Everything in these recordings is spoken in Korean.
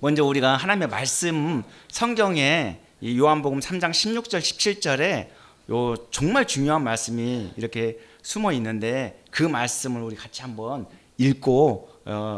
먼저 우리가 하나님의 말씀 성경에 이 요한복음 3장 16절 17절에 요 정말 중요한 말씀이 이렇게 숨어 있는데 그 말씀을 우리 같이 한번 읽고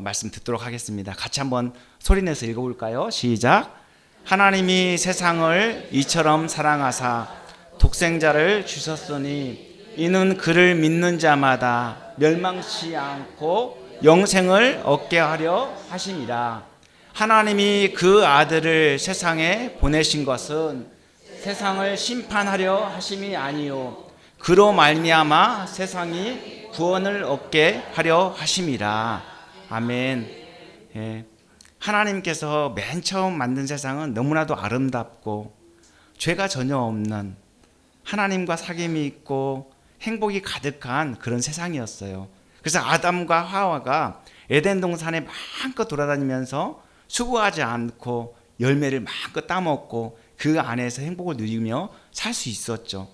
말씀 듣도록 하겠습니다. 같이 한번 소리내서 읽어볼까요? 시작. 하나님이 세상을 이처럼 사랑하사 독생자를 주셨으니 이는 그를 믿는 자마다 멸망치 않고 영생을 얻게 하려 하심이라. 하나님이 그 아들을 세상에 보내신 것은 세상을 심판하려 하심이 아니요 그로 말미암아 세상이 구원을 얻게 하려 하심이라. 아멘. 예. 하나님께서 맨 처음 만든 세상은 너무나도 아름답고 죄가 전혀 없는 하나님과 사귐이 있고 행복이 가득한 그런 세상이었어요. 그래서 아담과 하와가 에덴 동산에 마음껏 돌아다니면서 수고하지 않고 열매를 마음껏 따먹고 그 안에서 행복을 누리며 살 수 있었죠.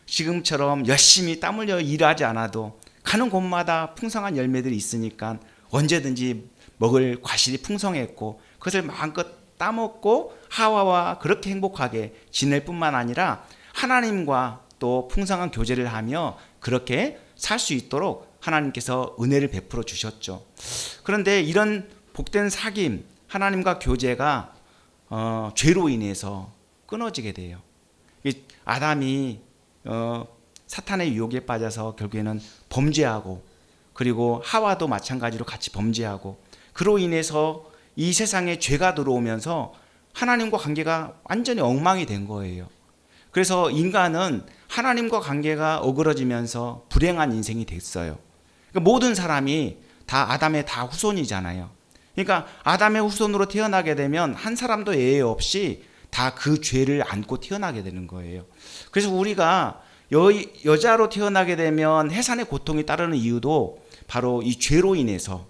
지금처럼 열심히 땀 흘려 일하지 않아도 가는 곳마다 풍성한 열매들이 있으니까 언제든지 먹을 과실이 풍성했고 그것을 마음껏 따먹고 하와와 그렇게 행복하게 지낼 뿐만 아니라 하나님과 또 풍성한 교제를 하며 그렇게 살 수 있도록 하나님께서 은혜를 베풀어 주셨죠. 그런데 이런 복된 사귐 하나님과 교제가 죄로 인해서 끊어지게 돼요. 아담이 사탄의 유혹에 빠져서 결국에는 범죄하고 그리고 하와도 마찬가지로 같이 범죄하고 그로 인해서 이 세상에 죄가 들어오면서 하나님과 관계가 완전히 엉망이 된 거예요. 그래서 인간은 하나님과 관계가 어그러지면서 불행한 인생이 됐어요. 그러니까 모든 사람이 다 아담의 다 후손이잖아요. 그러니까 아담의 후손으로 태어나게 되면 한 사람도 예외 없이 다 그 죄를 안고 태어나게 되는 거예요. 그래서 우리가 여자로 태어나게 되면 해산의 고통이 따르는 이유도 바로 이 죄로 인해서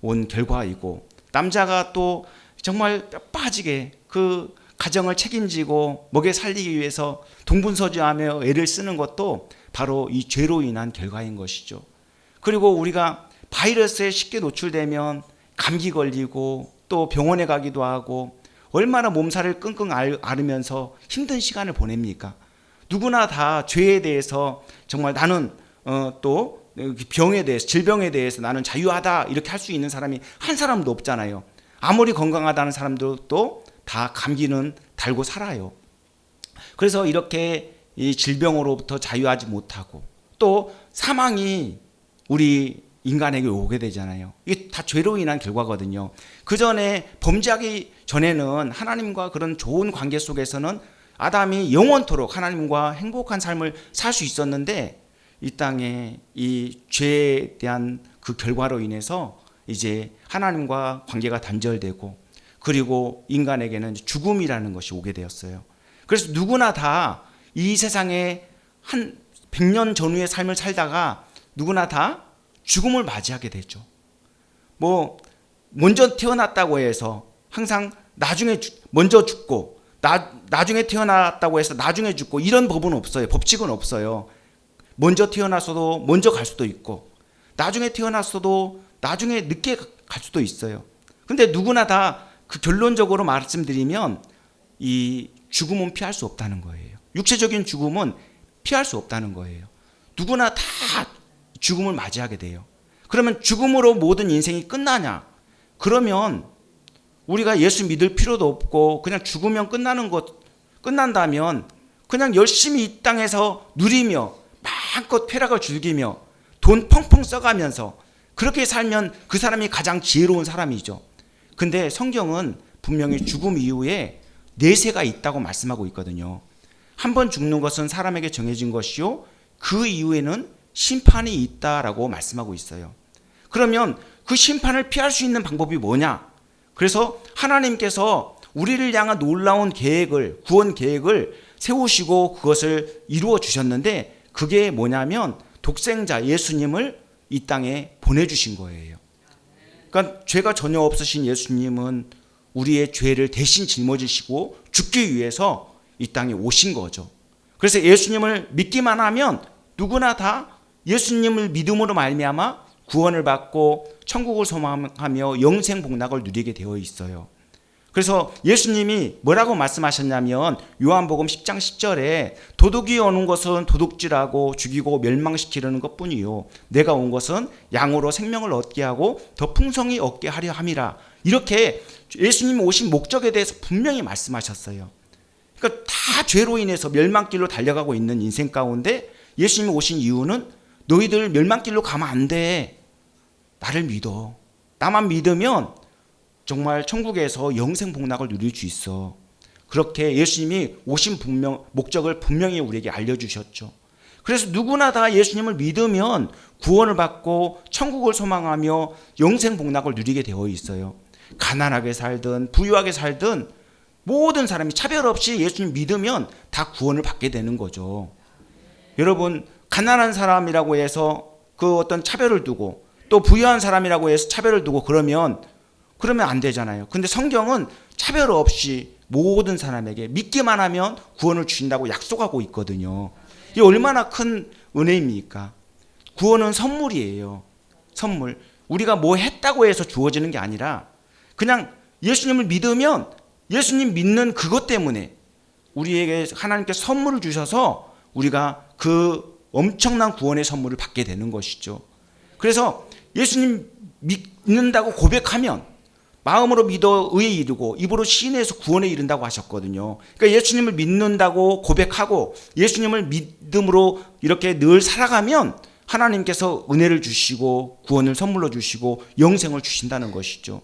온 결과이고, 남자가 또 정말 뼈 빠지게 그 가정을 책임지고 먹여 살리기 위해서 동분서주하며 애를 쓰는 것도 바로 이 죄로 인한 결과인 것이죠. 그리고 우리가 바이러스에 쉽게 노출되면 감기 걸리고 또 병원에 가기도 하고 얼마나 몸살을 끙끙 앓으면서 힘든 시간을 보냅니까? 누구나 다 죄에 대해서 정말 나는 또 병에 대해서, 질병에 대해서 나는 자유하다 이렇게 할 수 있는 사람이 한 사람도 없잖아요. 아무리 건강하다는 사람들도 다 감기는 달고 살아요. 그래서 이렇게 이 질병으로부터 자유하지 못하고 또 사망이 우리 인간에게 오게 되잖아요. 이게 다 죄로 인한 결과거든요. 그 전에 범죄하기 전에는 하나님과 그런 좋은 관계 속에서는 아담이 영원토록 하나님과 행복한 삶을 살 수 있었는데 이 땅에 이 죄에 대한 그 결과로 인해서 이제 하나님과 관계가 단절되고 그리고 인간에게는 죽음이라는 것이 오게 되었어요. 그래서 누구나 다 이 세상에 한 100년 전후의 삶을 살다가 누구나 다 죽음을 맞이하게 되죠. 뭐 먼저 태어났다고 해서 항상 나중에 먼저 죽고 나중에 태어났다고 해서 나중에 죽고 이런 법은 없어요. 법칙은 없어요. 먼저 태어났어도 먼저 갈 수도 있고 나중에 태어났어도 나중에 늦게 갈 수도 있어요. 근데 누구나 다 그 결론적으로 말씀드리면 이 죽음은 피할 수 없다는 거예요. 육체적인 죽음은 피할 수 없다는 거예요. 누구나 다 죽음을 맞이하게 돼요. 그러면 죽음으로 모든 인생이 끝나냐? 그러면 우리가 예수 믿을 필요도 없고 그냥 죽으면 끝난다면 그냥 열심히 이 땅에서 누리며 마음껏 쾌락을 즐기며 돈 펑펑 써가면서 그렇게 살면 그 사람이 가장 지혜로운 사람이죠. 근데 성경은 분명히 죽음 이후에 내세가 있다고 말씀하고 있거든요. 한 번 죽는 것은 사람에게 정해진 것이요 그 이후에는 심판이 있다라고 말씀하고 있어요. 그러면 그 심판을 피할 수 있는 방법이 뭐냐? 그래서 하나님께서 우리를 향한 놀라운 계획을, 구원 계획을 세우시고 그것을 이루어 주셨는데 그게 뭐냐면 독생자 예수님을 이 땅에 보내주신 거예요. 그러니까 죄가 전혀 없으신 예수님은 우리의 죄를 대신 짊어지시고 죽기 위해서 이 땅에 오신 거죠. 그래서 예수님을 믿기만 하면 누구나 다 예수님을 믿음으로 말미암아 구원을 받고 천국을 소망하며 영생 복락을 누리게 되어 있어요. 그래서 예수님이 뭐라고 말씀하셨냐면 요한복음 10장 10절에 도둑이 오는 것은 도둑질하고 죽이고 멸망시키려는 것뿐이요 내가 온 것은 양으로 생명을 얻게 하고 더 풍성히 얻게 하려 함이라. 이렇게 예수님이 오신 목적에 대해서 분명히 말씀하셨어요. 그러니까 다 죄로 인해서 멸망길로 달려가고 있는 인생 가운데 예수님이 오신 이유는 너희들 멸망길로 가면 안 돼. 나를 믿어. 나만 믿으면 정말 천국에서 영생 복락을 누릴 수 있어. 그렇게 예수님이 오신 목적을 분명히 우리에게 알려주셨죠. 그래서 누구나 다 예수님을 믿으면 구원을 받고 천국을 소망하며 영생 복락을 누리게 되어 있어요. 가난하게 살든 부유하게 살든 모든 사람이 차별 없이 예수님 믿으면 다 구원을 받게 되는 거죠. 여러분, 가난한 사람이라고 해서 그 어떤 차별을 두고 또 부유한 사람이라고 해서 차별을 두고 그러면 안 되잖아요. 근데 성경은 차별 없이 모든 사람에게 믿기만 하면 구원을 주신다고 약속하고 있거든요. 이게 얼마나 큰 은혜입니까? 구원은 선물이에요. 선물. 우리가 뭐 했다고 해서 주어지는 게 아니라 그냥 예수님을 믿으면 예수님 믿는 그것 때문에 우리에게 하나님께 선물을 주셔서 우리가 그 엄청난 구원의 선물을 받게 되는 것이죠. 그래서 예수님 믿는다고 고백하면 마음으로 믿어 의에 이르고 입으로 시인해서 구원에 이른다고 하셨거든요. 그러니까 예수님을 믿는다고 고백하고 예수님을 믿음으로 이렇게 늘 살아가면 하나님께서 은혜를 주시고 구원을 선물로 주시고 영생을 주신다는 것이죠.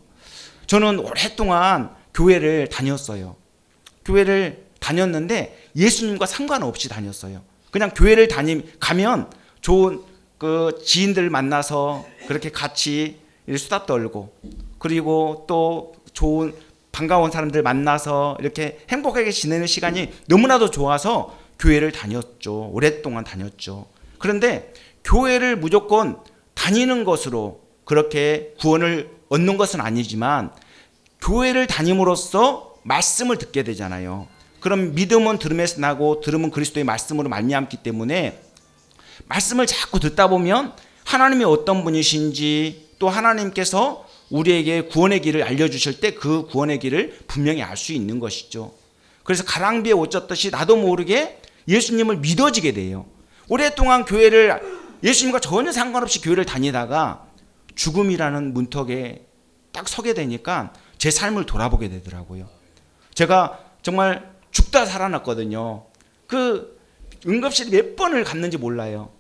저는 오랫동안 교회를 다녔어요. 교회를 다녔는데 예수님과 상관없이 다녔어요. 그냥 교회를 가면 좋은 그 지인들 만나서 그렇게 같이 수다 떨고 그리고 또 좋은 반가운 사람들 만나서 이렇게 행복하게 지내는 시간이 너무나도 좋아서 교회를 다녔죠. 오랫동안 다녔죠. 그런데 교회를 무조건 다니는 것으로 그렇게 구원을 얻는 것은 아니지만 교회를 다님으로써 말씀을 듣게 되잖아요. 그럼 믿음은 들음에서 나고 들음은 그리스도의 말씀으로 말미암기 때문에 말씀을 자꾸 듣다 보면 하나님이 어떤 분이신지 또 하나님께서 우리에게 구원의 길을 알려주실 때 그 구원의 길을 분명히 알 수 있는 것이죠. 그래서 가랑비에 옷 젖듯이 나도 모르게 예수님을 믿어지게 돼요. 오랫동안 교회를 예수님과 전혀 상관없이 교회를 다니다가 죽음이라는 문턱에 딱 서게 되니까 제 삶을 돌아보게 되더라고요. 제가 정말 죽다 살아났거든요. 그 응급실에 몇 번을 갔는지 몰라요.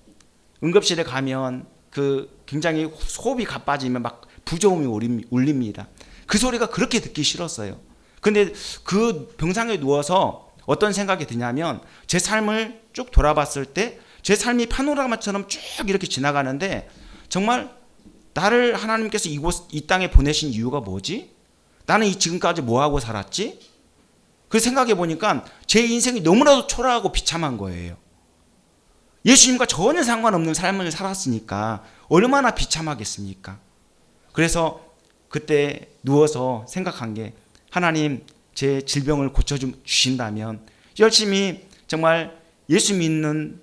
응급실에 가면 그 굉장히 호흡이 가빠지면 막 부조음이 울립니다. 그 소리가 그렇게 듣기 싫었어요. 근데 그 병상에 누워서 어떤 생각이 드냐면 제 삶을 쭉 돌아봤을 때 제 삶이 파노라마처럼 쭉 이렇게 지나가는데 정말 나를 하나님께서 이 땅에 보내신 이유가 뭐지? 나는 지금까지 뭐하고 살았지? 그 생각해 보니까 제 인생이 너무나도 초라하고 비참한 거예요. 예수님과 전혀 상관없는 삶을 살았으니까 얼마나 비참하겠습니까? 그래서 그때 누워서 생각한 게 하나님 제 질병을 고쳐주신다면 열심히 정말 예수 믿는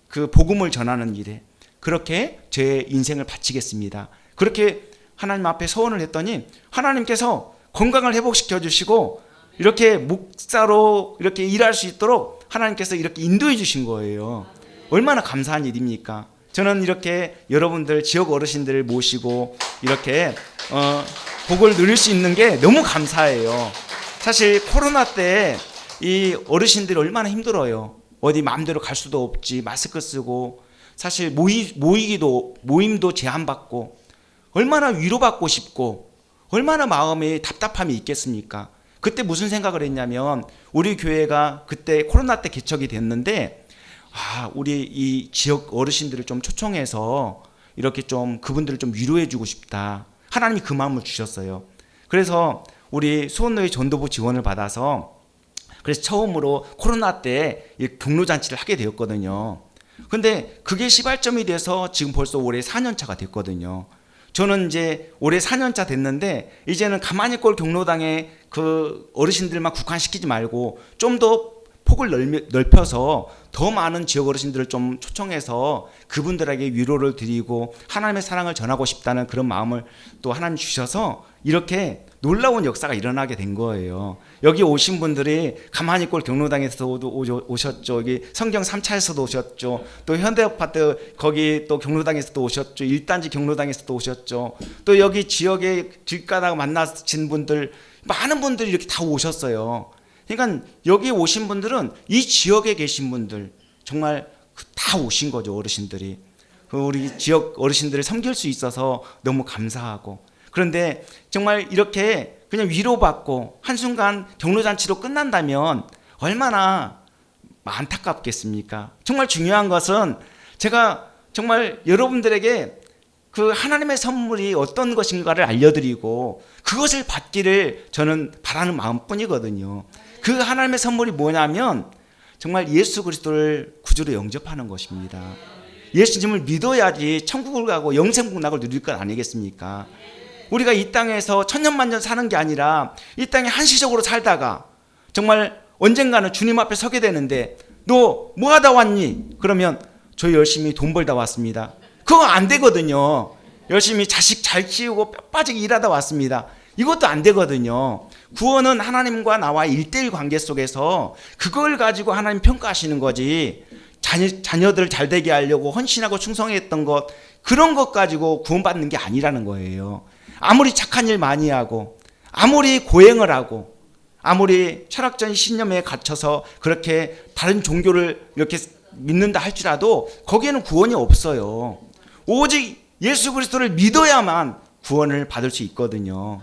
그 복음을 전하는 일에 그렇게 제 인생을 바치겠습니다. 그렇게 하나님 앞에 서원을 했더니 하나님께서 건강을 회복시켜 주시고 이렇게 목사로 이렇게 일할 수 있도록 하나님께서 이렇게 인도해 주신 거예요. 얼마나 감사한 일입니까? 저는 이렇게 여러분들 지역 어르신들을 모시고 이렇게 복을 누릴 수 있는 게 너무 감사해요. 사실 코로나 때 이 어르신들이 얼마나 힘들어요. 어디 마음대로 갈 수도 없지, 마스크 쓰고 사실 모임도 제한받고 얼마나 위로받고 싶고 얼마나 마음에 답답함이 있겠습니까? 그때 무슨 생각을 했냐면 우리 교회가 그때 코로나 때 개척이 됐는데 우리 이 지역 어르신들을 좀 초청해서 이렇게 좀 그분들을 좀 위로해 주고 싶다. 하나님이 그 마음을 주셨어요. 그래서 우리 수원노회 전도부 지원을 받아서 그래서 처음으로 코로나 때 경로잔치를 하게 되었거든요. 근데 그게 시발점이 돼서 지금 벌써 올해 4년차가 됐거든요. 저는 이제 올해 4년차 됐는데 이제는 가만히 꼴 경로당에 그 어르신들만 국한시키지 말고 좀 더 폭을 넓혀서 더 많은 지역 어르신들을 좀 초청해서 그분들에게 위로를 드리고 하나님의 사랑을 전하고 싶다는 그런 마음을 또 하나님 주셔서 이렇게 놀라운 역사가 일어나게 된 거예요. 여기 오신 분들이 가만히골 경로당에서도 오셨죠. 여기 성경 3차에서도 오셨죠. 또 현대아파트 거기 또 경로당에서도 오셨죠. 1단지 경로당에서도 오셨죠. 또 여기 지역에 길가다가 만나신 분들 많은 분들이 이렇게 다 오셨어요. 그러니까 여기 오신 분들은 이 지역에 계신 분들 정말 다 오신 거죠. 어르신들이 우리 지역 어르신들을 섬길 수 있어서 너무 감사하고, 그런데 정말 이렇게 그냥 위로받고 한순간 경로잔치로 끝난다면 얼마나 안타깝겠습니까? 정말 중요한 것은 제가 정말 여러분들에게 그 하나님의 선물이 어떤 것인가를 알려드리고 그것을 받기를 저는 바라는 마음뿐이거든요. 그 하나님의 선물이 뭐냐면 정말 예수 그리스도를 구주로 영접하는 것입니다. 예수님을 믿어야지 천국을 가고 영생복락을 누릴 것 아니겠습니까? 우리가 이 땅에서 천년만년 사는 게 아니라 이 땅에 한시적으로 살다가 정말 언젠가는 주님 앞에 서게 되는데 너 뭐 하다 왔니? 그러면 저 열심히 돈 벌다 왔습니다. 그거 안 되거든요. 열심히 자식 잘 키우고 뼈 빠지게 일하다 왔습니다. 이것도 안 되거든요. 구원은 하나님과 나와의 1:1 관계 속에서 그걸 가지고 하나님 평가하시는 거지, 자녀들 잘 되게 하려고 헌신하고 충성했던 것, 그런 것 가지고 구원받는 게 아니라는 거예요. 아무리 착한 일 많이 하고 아무리 고행을 하고 아무리 철학적인 신념에 갇혀서 그렇게 다른 종교를 이렇게 믿는다 할지라도 거기에는 구원이 없어요. 오직 예수 그리스도를 믿어야만 구원을 받을 수 있거든요.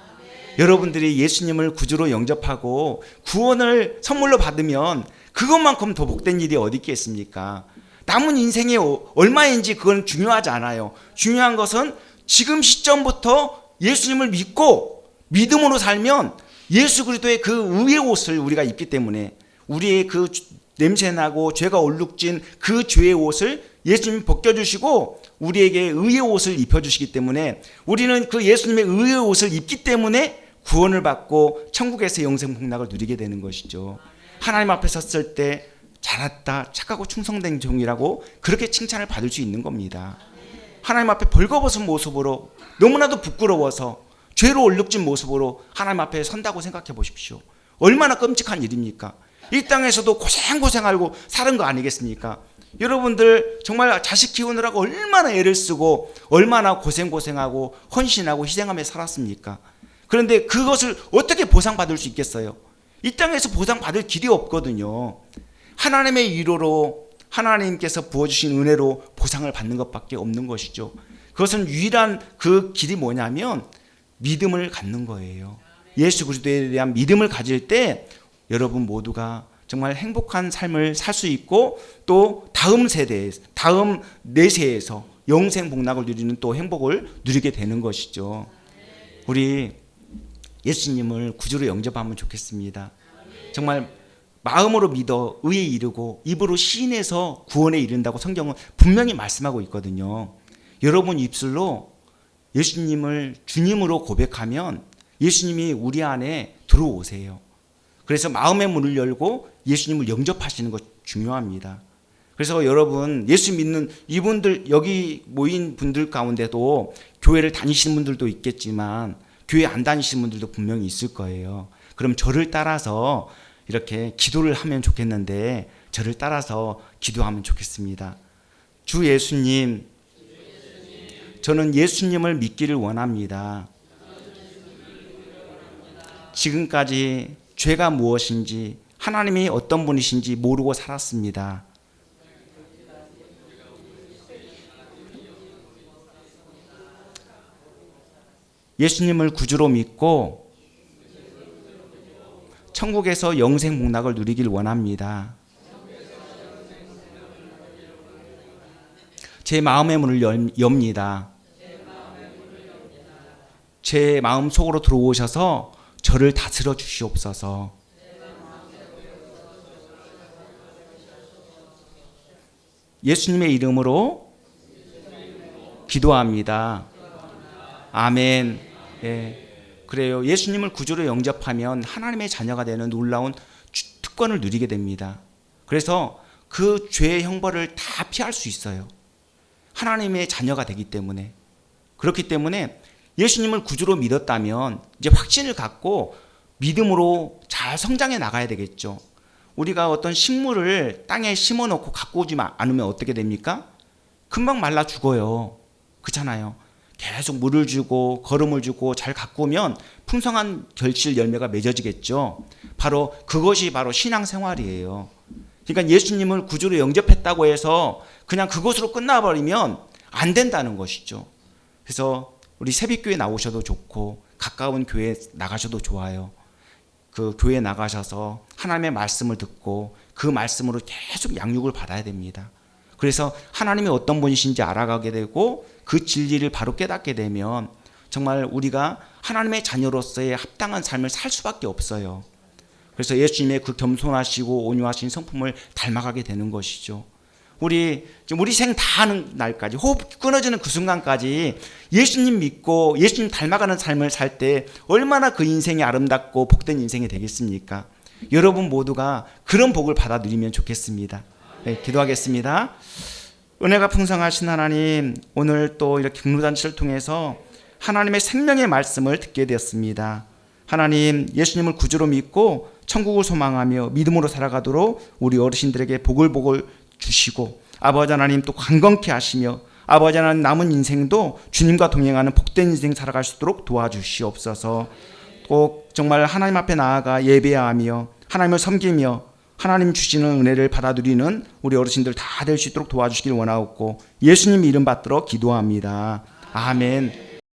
여러분들이 예수님을 구주로 영접하고 구원을 선물로 받으면 그것만큼 더 복된 일이 어디 있겠습니까? 남은 인생이 얼마인지 그건 중요하지 않아요. 중요한 것은 지금 시점부터 예수님을 믿고 믿음으로 살면 예수 그리스도의 그 의의 옷을 우리가 입기 때문에 우리의 그 냄새나고 죄가 얼룩진 그 죄의 옷을 예수님이 벗겨주시고 우리에게 의의 옷을 입혀주시기 때문에 우리는 그 예수님의 의의 옷을 입기 때문에 구원을 받고 천국에서 영생복락을 누리게 되는 것이죠. 하나님 앞에 섰을 때 잘했다, 착하고 충성된 종이라고 그렇게 칭찬을 받을 수 있는 겁니다. 하나님 앞에 벌거벗은 모습으로 너무나도 부끄러워서 죄로 얼룩진 모습으로 하나님 앞에 선다고 생각해 보십시오. 얼마나 끔찍한 일입니까? 이 땅에서도 고생하고 사는 거 아니겠습니까? 여러분들 정말 자식 키우느라고 얼마나 애를 쓰고 얼마나 고생하고 헌신하고 희생하며 살았습니까? 그런데 그것을 어떻게 보상받을 수 있겠어요? 이 땅에서 보상받을 길이 없거든요. 하나님의 위로로 하나님께서 부어주신 은혜로 보상을 받는 것밖에 없는 것이죠. 그것은 유일한 그 길이 뭐냐면 믿음을 갖는 거예요. 예수 그리스도에 대한 믿음을 가질 때 여러분 모두가 정말 행복한 삶을 살 수 있고 또 다음 세대에, 다음 내세에서 영생 복락을 누리는 또 행복을 누리게 되는 것이죠. 우리 예수님을 구주로 영접하면 좋겠습니다. 정말 마음으로 믿어 의에 이르고 입으로 시인해서 구원에 이른다고 성경은 분명히 말씀하고 있거든요. 여러분 입술로 예수님을 주님으로 고백하면 예수님이 우리 안에 들어오세요. 그래서 마음의 문을 열고 예수님을 영접하시는 것 중요합니다. 그래서 여러분 예수 믿는 이분들 여기 모인 분들 가운데도 교회를 다니시는 분들도 있겠지만 교회 안 다니시는 분들도 분명히 있을 거예요. 그럼 저를 따라서 이렇게 기도를 하면 좋겠는데 저를 따라서 기도하면 좋겠습니다. 주 예수님, 저는 예수님을 믿기를 원합니다. 지금까지 죄가 무엇인지 하나님이 어떤 분이신지 모르고 살았습니다. 예수님을 구주로 믿고 천국에서 영생 복락을 누리길 원합니다. 제 마음의 문을 엽니다. 제 마음 속으로 들어오셔서 저를 다스려 주시옵소서. 예수님의 이름으로 기도합니다. 아멘. 예, 그래요. 예수님을 구주로 영접하면 하나님의 자녀가 되는 놀라운 특권을 누리게 됩니다. 그래서 그 죄의 형벌을 다 피할 수 있어요. 하나님의 자녀가 되기 때문에. 그렇기 때문에 예수님을 구주로 믿었다면 이제 확신을 갖고 믿음으로 잘 성장해 나가야 되겠죠. 우리가 어떤 식물을 땅에 심어놓고 갖고 오지 않으면 어떻게 됩니까? 금방 말라 죽어요. 그렇잖아요. 계속 물을 주고 거름을 주고 잘 갖고 오면 풍성한 결실 열매가 맺어지겠죠. 바로 그것이 바로 신앙생활이에요. 그러니까 예수님을 구주로 영접했다고 해서 그냥 그것으로 끝나버리면 안 된다는 것이죠. 그래서 우리 새벽교회 나오셔도 좋고 가까운 교회 나가셔도 좋아요. 그 교회 나가셔서 하나님의 말씀을 듣고 그 말씀으로 계속 양육을 받아야 됩니다. 그래서 하나님이 어떤 분이신지 알아가게 되고 그 진리를 바로 깨닫게 되면 정말 우리가 하나님의 자녀로서의 합당한 삶을 살 수밖에 없어요. 그래서 예수님의 그 겸손하시고 온유하신 성품을 닮아가게 되는 것이죠. 우리 생 다 하는 날까지, 호흡 끊어지는 그 순간까지 예수님 믿고 예수님 닮아가는 삶을 살 때 얼마나 그 인생이 아름답고 복된 인생이 되겠습니까? 여러분 모두가 그런 복을 받아 누리면 좋겠습니다. 네, 기도하겠습니다. 은혜가 풍성하신 하나님, 오늘 또 이렇게 경로잔치를 통해서 하나님의 생명의 말씀을 듣게 되었습니다. 하나님, 예수님을 구주로 믿고 천국을 소망하며 믿음으로 살아가도록 우리 어르신들에게 복을 주시고, 아버지 하나님 또 강건케 하시며, 아버지 하나님 남은 인생도 주님과 동행하는 복된 인생 살아갈 수 있도록 도와주시옵소서. 꼭 정말 하나님 앞에 나아가 예배하며 하나님을 섬기며 하나님 주시는 은혜를 받아 누리는 우리 어르신들 다 될 수 있도록 도와주시길 원하옵고 예수님 이름 받들어 기도합니다. 아멘.